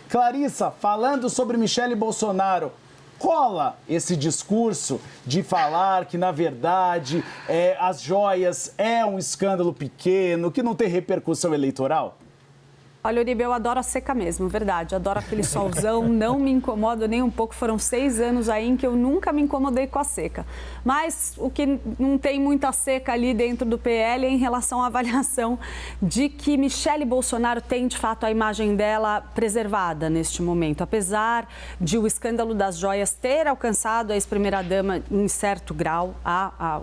Clarissa, falando sobre Michele Bolsonaro, cola esse discurso de falar que, na verdade, as joias é um escândalo pequeno, que não tem repercussão eleitoral? Olha, Uribe, eu adoro a seca mesmo, verdade. Adoro aquele solzão, não me incomodo nem um pouco. Foram 6 anos aí em que eu nunca me incomodei com a seca. Mas o que não tem muita seca ali dentro do PL é em relação à avaliação de que Michele Bolsonaro tem, de fato, a imagem dela preservada neste momento. Apesar de o escândalo das joias ter alcançado a ex-primeira-dama em certo grau,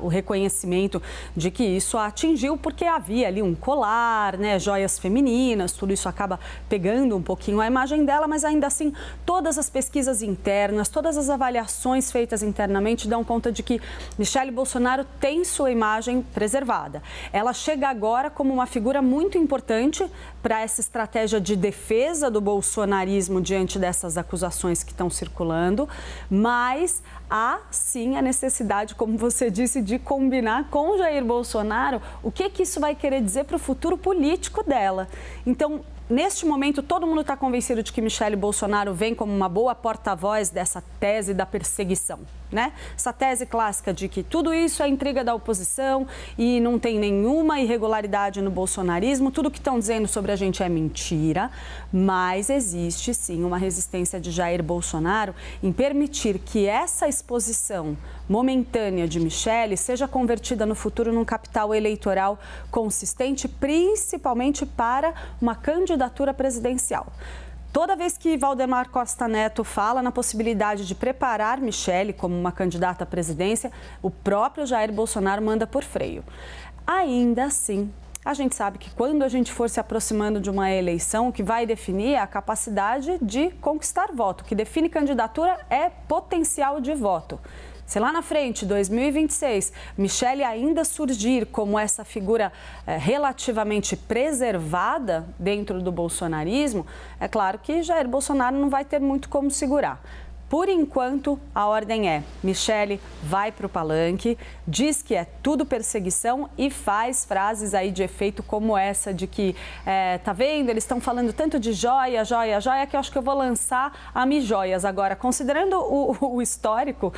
o reconhecimento de que isso a atingiu, porque havia ali um colar, né, joias femininas, tudo isso acaba pegando um pouquinho a imagem dela, mas ainda assim todas as pesquisas internas, todas as avaliações feitas internamente dão conta de que Michele Bolsonaro tem sua imagem preservada. Ela chega agora como uma figura muito importante para essa estratégia de defesa do bolsonarismo diante dessas acusações que estão circulando, mas há sim a necessidade, como você disse, de combinar com Jair Bolsonaro o que isso vai querer dizer para o futuro político dela. Então, neste momento, todo mundo está convencido de que Michele Bolsonaro vem como uma boa porta-voz dessa tese da perseguição, né? Essa tese clássica de que tudo isso é intriga da oposição e não tem nenhuma irregularidade no bolsonarismo, tudo que estão dizendo sobre a gente é mentira, mas existe sim uma resistência de Jair Bolsonaro em permitir que essa exposição momentânea de Michele seja convertida no futuro num capital eleitoral consistente, principalmente para uma candidatura presidencial. Toda vez que Valdemar Costa Neto fala na possibilidade de preparar Michele como uma candidata à presidência, o próprio Jair Bolsonaro manda por freio. Ainda assim, a gente sabe que quando a gente for se aproximando de uma eleição, o que vai definir é a capacidade de conquistar voto. O que define candidatura é potencial de voto. Se lá na frente, 2026, Michele ainda surgir como essa figura relativamente preservada dentro do bolsonarismo, é claro que Jair Bolsonaro não vai ter muito como segurar. Por enquanto, a ordem é: Michele vai para o palanque, diz que é tudo perseguição e faz frases aí de efeito como essa de que, tá vendo, eles estão falando tanto de joia, joia, joia, que eu acho que eu vou lançar a Mi Joias. Agora, considerando o histórico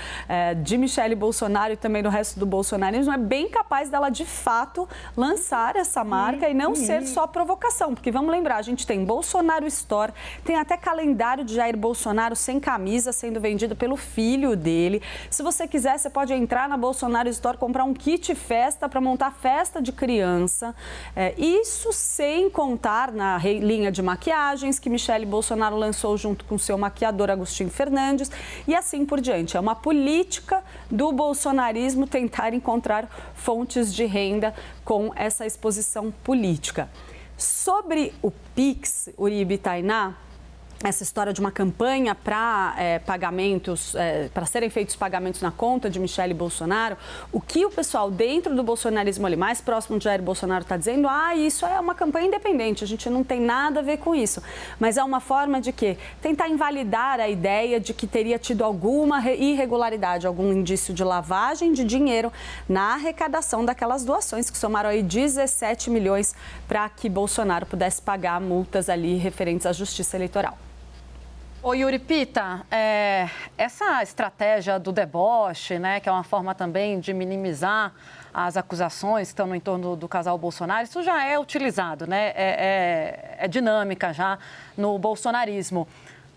de Michele Bolsonaro e também do resto do bolsonarismo, é bem capaz dela, de fato, lançar essa marca e não ser só provocação. Porque, vamos lembrar, a gente tem Bolsonaro Store, tem até calendário de Jair Bolsonaro sem camisa, sendo vendido pelo filho dele. Se você quiser, você pode entrar na Bolsonaro Store, comprar um kit festa para montar festa de criança. Isso sem contar na linha de maquiagens que Michele Bolsonaro lançou junto com seu maquiador Agostinho Fernandes e assim por diante. É uma política do bolsonarismo tentar encontrar fontes de renda com essa exposição política. Sobre o Pix, Uribe e Tainá, essa história de uma campanha para pagamentos, para serem feitos pagamentos na conta de Michele Bolsonaro, o que o pessoal dentro do bolsonarismo ali, mais próximo de Jair Bolsonaro, está dizendo, isso é uma campanha independente, a gente não tem nada a ver com isso. Mas é uma forma de quê? Tentar invalidar a ideia de que teria tido alguma irregularidade, algum indício de lavagem de dinheiro na arrecadação daquelas doações, que somaram aí 17 milhões para que Bolsonaro pudesse pagar multas ali referentes à justiça eleitoral. Ô Yuri Pita, essa estratégia do deboche, né, que é uma forma também de minimizar as acusações que estão no entorno do casal Bolsonaro, isso já é utilizado, né? É dinâmica já no bolsonarismo.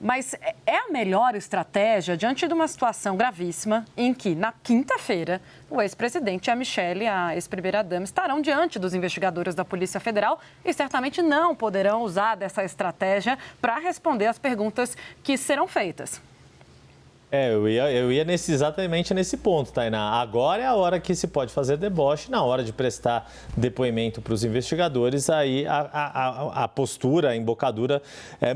Mas é a melhor estratégia diante de uma situação gravíssima em que, na quinta-feira, o ex-presidente e a Michele, a ex-primeira-dama, estarão diante dos investigadores da Polícia Federal e certamente não poderão usar dessa estratégia para responder às perguntas que serão feitas. Eu ia exatamente nesse ponto, Tainá. Agora é a hora que se pode fazer deboche, na hora de prestar depoimento para os investigadores, aí a postura, a embocadura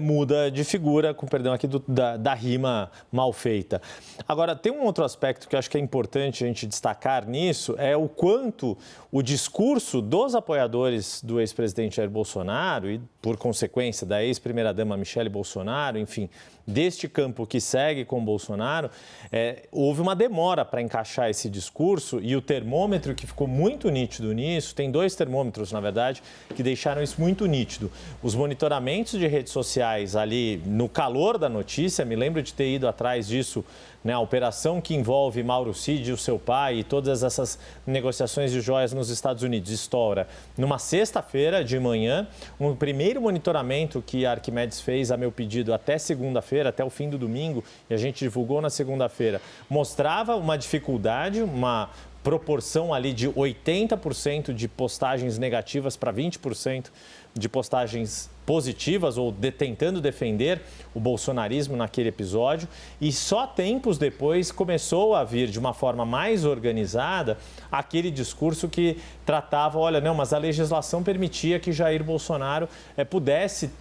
muda de figura, com perdão aqui da rima mal feita. Agora, tem um outro aspecto que eu acho que é importante a gente destacar nisso, é o quanto o discurso dos apoiadores do ex-presidente Jair Bolsonaro e, por consequência, da ex-primeira-dama Michele Bolsonaro, enfim, deste campo que segue com Bolsonaro, Bolsonaro, houve uma demora para encaixar esse discurso e o termômetro que ficou muito nítido nisso, tem 2 termômetros, na verdade, que deixaram isso muito nítido. Os monitoramentos de redes sociais ali no calor da notícia, me lembro de ter ido atrás disso, né, a operação que envolve Mauro Cid, o seu pai e todas essas negociações de joias nos Estados Unidos estoura numa sexta-feira de manhã. Um primeiro monitoramento que a Arquimedes fez a meu pedido até segunda-feira, até o fim do domingo, e a gente divulgou na segunda-feira, mostrava uma dificuldade, uma proporção ali de 80% de postagens negativas para 20% de postagens positivas ou tentando defender o bolsonarismo naquele episódio, e só tempos depois começou a vir de uma forma mais organizada aquele discurso que tratava, olha, não, mas a legislação permitia que Jair Bolsonaro pudesse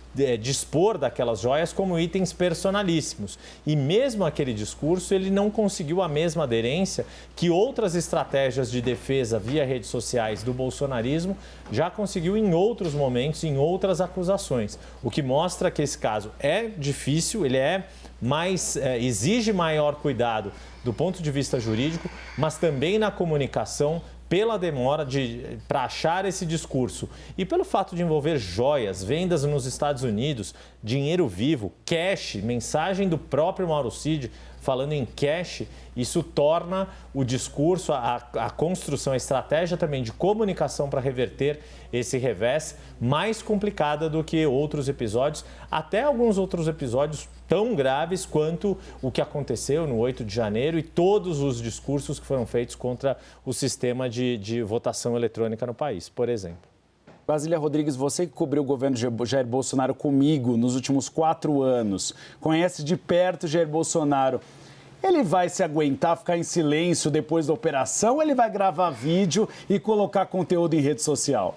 dispor daquelas joias como itens personalíssimos. E mesmo aquele discurso, ele não conseguiu a mesma aderência que outras estratégias de defesa via redes sociais do bolsonarismo já conseguiu em outros momentos, em outras acusações. O que mostra que esse caso é difícil, ele exige maior cuidado do ponto de vista jurídico, mas também na comunicação, pela demora para achar esse discurso e pelo fato de envolver joias, vendas nos Estados Unidos, dinheiro vivo, cash, mensagem do próprio Mauro Cid falando em cash, isso torna o discurso, a construção, a estratégia também de comunicação para reverter esse revés mais complicada do que outros episódios, até alguns outros episódios tão graves quanto o que aconteceu no 8 de janeiro e todos os discursos que foram feitos contra o sistema de votação eletrônica no país, por exemplo. Basília Rodrigues, você que cobriu o governo Jair Bolsonaro comigo nos últimos 4 anos, conhece de perto Jair Bolsonaro. Ele vai se aguentar, ficar em silêncio depois da operação ou ele vai gravar vídeo e colocar conteúdo em rede social?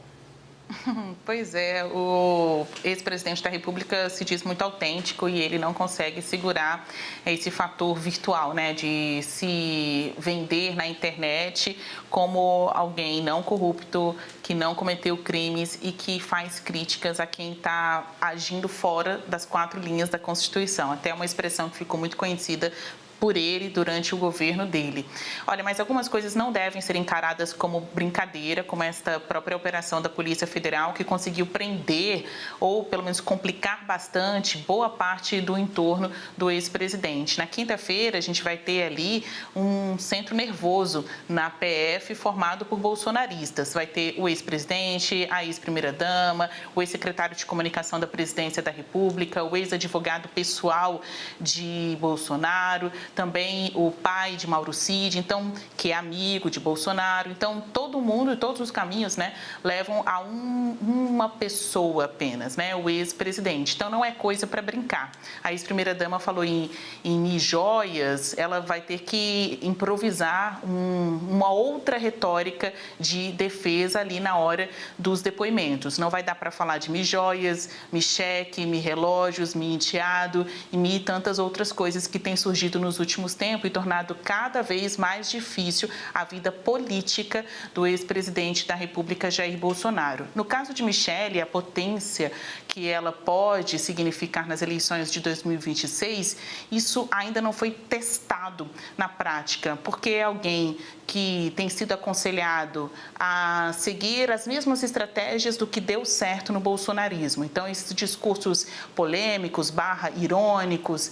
Pois é, o ex-presidente da República se diz muito autêntico e ele não consegue segurar esse fator virtual, né, de se vender na internet como alguém não corrupto, que não cometeu crimes e que faz críticas a quem está agindo fora das 4 linhas da Constituição. Até uma expressão que ficou muito conhecida por ele durante o governo dele. Olha, mas algumas coisas não devem ser encaradas como brincadeira, como esta própria operação da Polícia Federal, que conseguiu prender, ou pelo menos complicar bastante, boa parte do entorno do ex-presidente. Na quinta-feira, a gente vai ter ali um centro nervoso na PF formado por bolsonaristas. Vai ter o ex-presidente, a ex-primeira-dama, o ex-secretário de comunicação da Presidência da República, o ex-advogado pessoal de Bolsonaro, também o pai de Mauro Cid, então, que é amigo de Bolsonaro. Então, todo mundo e todos os caminhos, né, levam a uma pessoa apenas, né, o ex-presidente. Então, não é coisa para brincar. A ex-primeira-dama falou em joias, ela vai ter que improvisar uma outra retórica de defesa ali na hora dos depoimentos. Não vai dar para falar de joias, cheque, relógios, enteado e tantas outras coisas que têm surgido nos últimos tempos e tornado cada vez mais difícil a vida política do ex-presidente da República, Jair Bolsonaro. No caso de Michele, a potência que ela pode significar nas eleições de 2026, isso ainda não foi testado na prática, porque é alguém que tem sido aconselhado a seguir as mesmas estratégias do que deu certo no bolsonarismo. Então, esses discursos polêmicos, irônicos,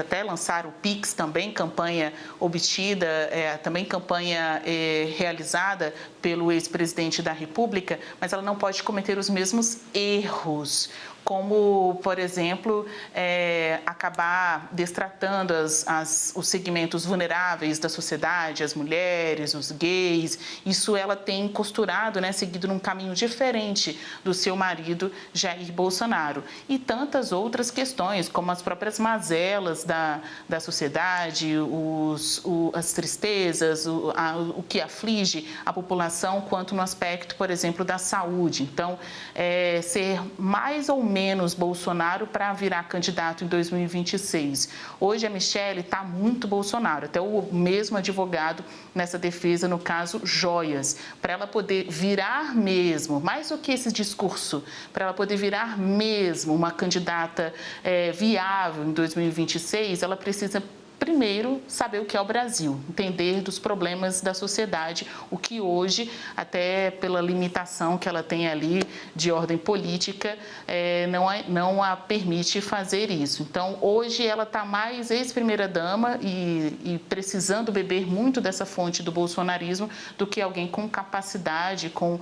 até lançar o PIX também, campanha obtida, também campanha realizada pelo ex-presidente da República, mas ela não pode cometer os mesmos erros, como, por exemplo, acabar destratando os segmentos vulneráveis da sociedade, as mulheres, os gays. Isso ela tem costurado, né, seguido num caminho diferente do seu marido, Jair Bolsonaro. E tantas outras questões, como as próprias mazelas da sociedade, as tristezas, o que aflige a população, quanto no aspecto, por exemplo, da saúde. Então, ser mais ou menos Bolsonaro para virar candidato em 2026. Hoje a Michele está muito Bolsonaro, até o mesmo advogado nessa defesa, no caso joias, para ela poder virar mesmo, mais do que esse discurso, para ela poder virar mesmo uma candidata viável em 2026, ela precisa primeiro, saber o que é o Brasil, entender dos problemas da sociedade, o que hoje, até pela limitação que ela tem ali de ordem política, não a permite fazer isso. Então, hoje ela está mais ex-primeira-dama e precisando beber muito dessa fonte do bolsonarismo do que alguém com capacidade, com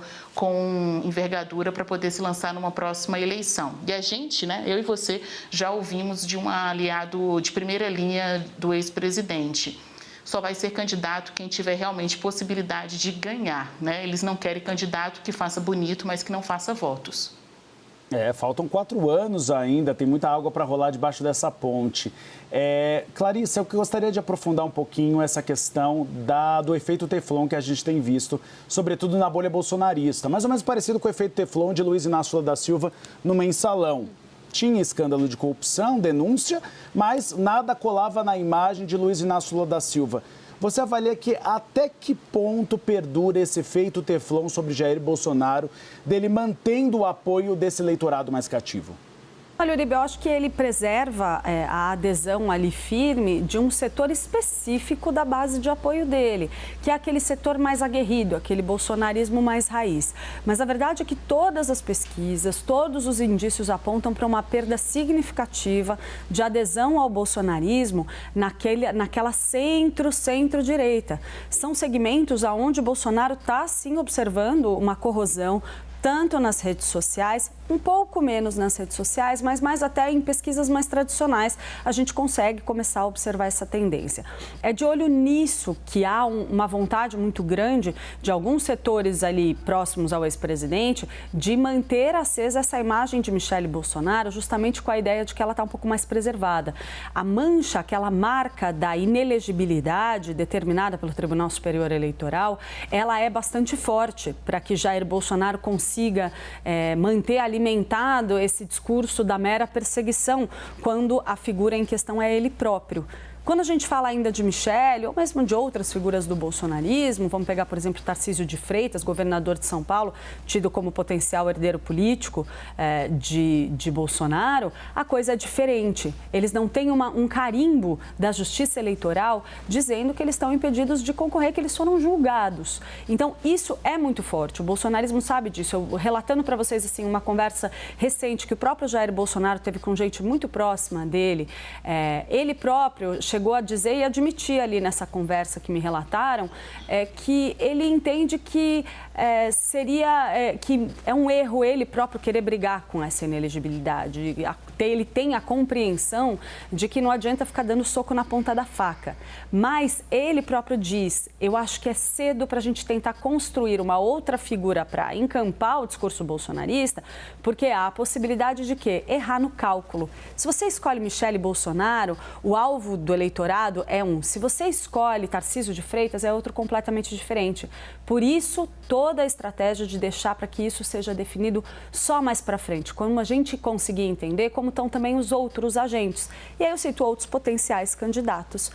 envergadura para poder se lançar numa próxima eleição. E a gente, né, eu e você, já ouvimos de um aliado de primeira linha do ex-presidente. Só vai ser candidato quem tiver realmente possibilidade de ganhar, né? Eles não querem candidato que faça bonito, mas que não faça votos. Faltam 4 anos ainda, tem muita água para rolar debaixo dessa ponte. Clarice, eu gostaria de aprofundar um pouquinho essa questão do efeito Teflon que a gente tem visto, sobretudo na bolha bolsonarista, mais ou menos parecido com o efeito Teflon de Luiz Inácio Lula da Silva no Mensalão. Tinha escândalo de corrupção, denúncia, mas nada colava na imagem de Luiz Inácio Lula da Silva. Você avalia que até que ponto perdura esse efeito Teflon sobre Jair Bolsonaro, dele mantendo o apoio desse eleitorado mais cativo? Olha, Uribe, eu acho que ele preserva a adesão ali firme de um setor específico da base de apoio dele, que é aquele setor mais aguerrido, aquele bolsonarismo mais raiz. Mas a verdade é que todas as pesquisas, todos os indícios apontam para uma perda significativa de adesão ao bolsonarismo naquela centro-direita. São segmentos onde o Bolsonaro está, sim, observando uma corrosão, tanto nas redes sociais, um pouco menos nas redes sociais, mas mais até em pesquisas mais tradicionais, a gente consegue começar a observar essa tendência. É de olho nisso que há uma vontade muito grande de alguns setores ali próximos ao ex-presidente de manter acesa essa imagem de Michele Bolsonaro, justamente com a ideia de que ela está um pouco mais preservada. A mancha, aquela marca da inelegibilidade determinada pelo Tribunal Superior Eleitoral, ela é bastante forte para que Jair Bolsonaro consiga manter alimentado esse discurso da mera perseguição, quando a figura em questão é ele próprio. Quando a gente fala ainda de Michele, ou mesmo de outras figuras do bolsonarismo, vamos pegar, por exemplo, Tarcísio de Freitas, governador de São Paulo, tido como potencial herdeiro político de Bolsonaro, a coisa é diferente. Eles não têm um carimbo da Justiça Eleitoral dizendo que eles estão impedidos de concorrer, que eles foram julgados. Então, isso é muito forte. O bolsonarismo sabe disso. Eu, relatando para vocês assim, uma conversa recente que o próprio Jair Bolsonaro teve com gente muito próxima dele, ele próprio chegou a dizer e admitir ali nessa conversa que me relataram que ele entende que que é um erro ele próprio querer brigar com essa inelegibilidade. Ele tem a compreensão de que não adianta ficar dando soco na ponta da faca. Mas ele próprio diz, eu acho que é cedo para a gente tentar construir uma outra figura para encampar o discurso bolsonarista, porque há a possibilidade de quê? Errar no cálculo. Se você escolhe Michele Bolsonaro, o alvo do eleitorado é um. Se você escolhe Tarcísio de Freitas, é outro completamente diferente. Por isso, toda a estratégia de deixar para que isso seja definido só mais para frente, quando a gente conseguir entender como estão também os outros agentes. E aí eu cito outros potenciais candidatos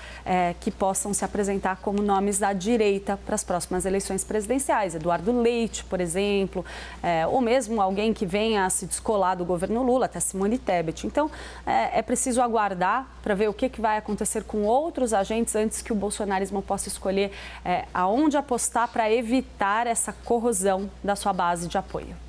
que possam se apresentar como nomes da direita para as próximas eleições presidenciais. Eduardo Leite, por exemplo, ou mesmo alguém que venha a se descolar do governo Lula, até Simone Tebet. Então, é preciso aguardar para ver o que vai acontecer com outros agentes antes que o bolsonarismo possa escolher aonde apostar para evitar essa corrosão da sua base de apoio.